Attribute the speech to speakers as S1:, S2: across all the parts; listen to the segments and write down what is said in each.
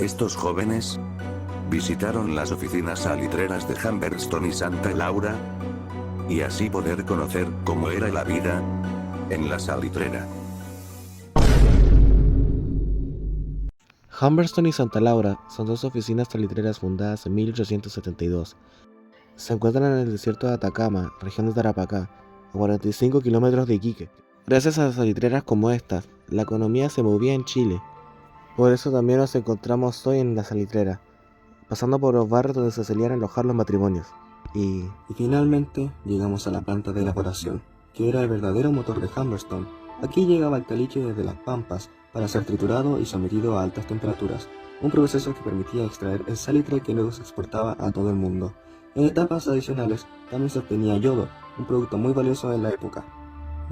S1: Estos jóvenes visitaron las oficinas salitreras de Humberston y Santa Laura, y así poder conocer cómo era la vida en la salitrera.
S2: Humberston y Santa Laura son dos oficinas salitreras fundadas en 1872. Se encuentran en el desierto de Atacama, región de Tarapacá, a 45 kilómetros de Iquique. Gracias a salitreras como estas, la economía se movía en Chile. Por eso también nos encontramos hoy en la salitrera, pasando por los barrios donde se solían alojar los matrimonios. Y finalmente llegamos a la planta de elaboración, que era el verdadero motor de Humberston. Aquí llegaba el caliche desde las pampas para ser triturado y sometido a altas temperaturas, un proceso que permitía extraer el salitre que luego se exportaba a todo el mundo. En etapas adicionales también se obtenía yodo, un producto muy valioso en la época.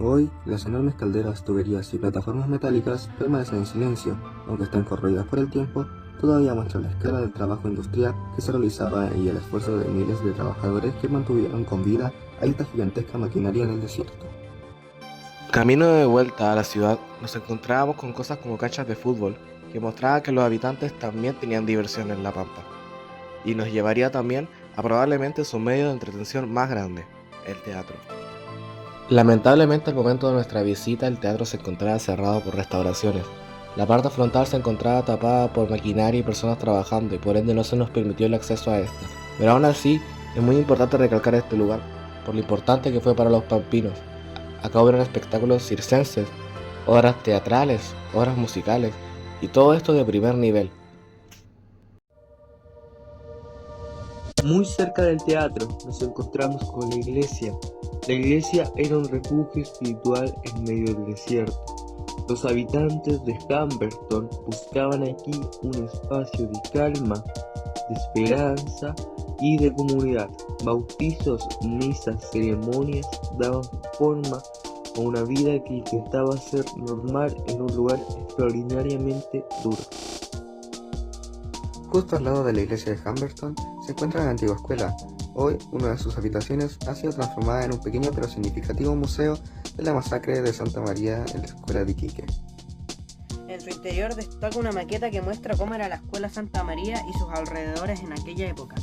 S2: Hoy, las enormes calderas, tuberías y plataformas metálicas permanecen en silencio, aunque están corroídas por el tiempo. Todavía muestra la escala del trabajo industrial que se realizaba y el esfuerzo de miles de trabajadores que mantuvieron con vida a esta gigantesca maquinaria en el desierto. Camino de vuelta a la ciudad, nos encontrábamos con cosas como canchas de fútbol, que mostraban que los habitantes también tenían diversión en la pampa, y nos llevaría también a probablemente su medio de entretención más grande, el teatro. Lamentablemente al momento de nuestra visita el teatro se encontraba cerrado por restauraciones. La parte frontal se encontraba tapada por maquinaria y personas trabajando y por ende no se nos permitió el acceso a estas. Pero aún así es muy importante recalcar este lugar, por lo importante que fue para los pampinos. Acá hubieron espectáculos circenses, obras teatrales, obras musicales y todo esto de primer nivel.
S3: Muy cerca del teatro nos encontramos con la iglesia. La iglesia era un refugio espiritual en medio del desierto. Los habitantes de Humberston buscaban aquí un espacio de calma, de esperanza y de comunidad. Bautizos, misas, ceremonias daban forma a una vida que intentaba ser normal en un lugar extraordinariamente duro.
S4: Justo al lado de la iglesia de Humberston se encuentra la antigua escuela. Hoy, una de sus habitaciones ha sido transformada en un pequeño pero significativo museo de la masacre de Santa María en la escuela de Iquique.
S5: En su interior destaca una maqueta que muestra cómo era la escuela Santa María y sus alrededores en aquella época.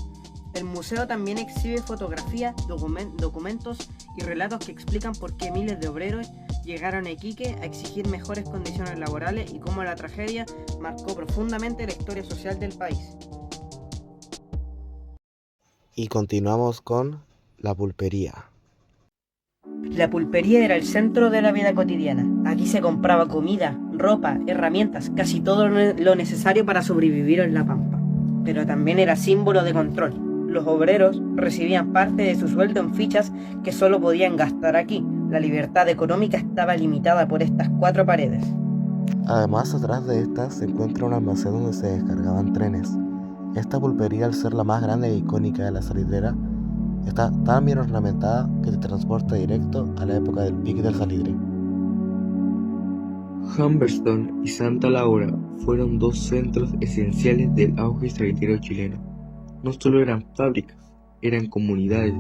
S5: El museo también exhibe fotografías, documentos y relatos que explican por qué miles de obreros llegaron a Iquique a exigir mejores condiciones laborales y cómo la tragedia marcó profundamente la historia social del país.
S2: Y continuamos con la pulpería.
S5: La pulpería era el centro de la vida cotidiana. Aquí se compraba comida, ropa, herramientas, casi todo lo necesario para sobrevivir en la pampa. Pero también era símbolo de control. Los obreros recibían parte de su sueldo en fichas que solo podían gastar aquí. La libertad económica estaba limitada por estas 4 paredes.
S2: Además, atrás de estas se encuentra un almacén donde se descargaban trenes. Esta pulpería, al ser la más grande e icónica de la salitrera, está tan bien ornamentada que te transporta directo a la época del pic del salitre.
S3: Humberston y Santa Laura fueron 2 centros esenciales del auge salitrero chileno. No solo eran fábricas, eran comunidades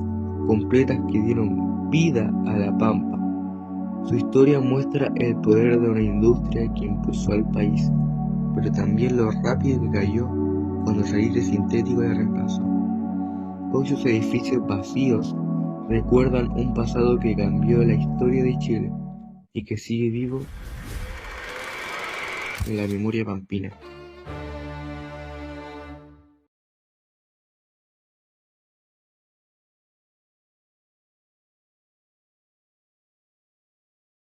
S3: completas que dieron vida a la pampa. Su historia muestra el poder de una industria que impulsó al país, pero también lo rápido que cayó cuando el salitre sintético la reemplazó. Hoy sus edificios vacíos recuerdan un pasado que cambió la historia de Chile y que sigue vivo en la memoria pampina.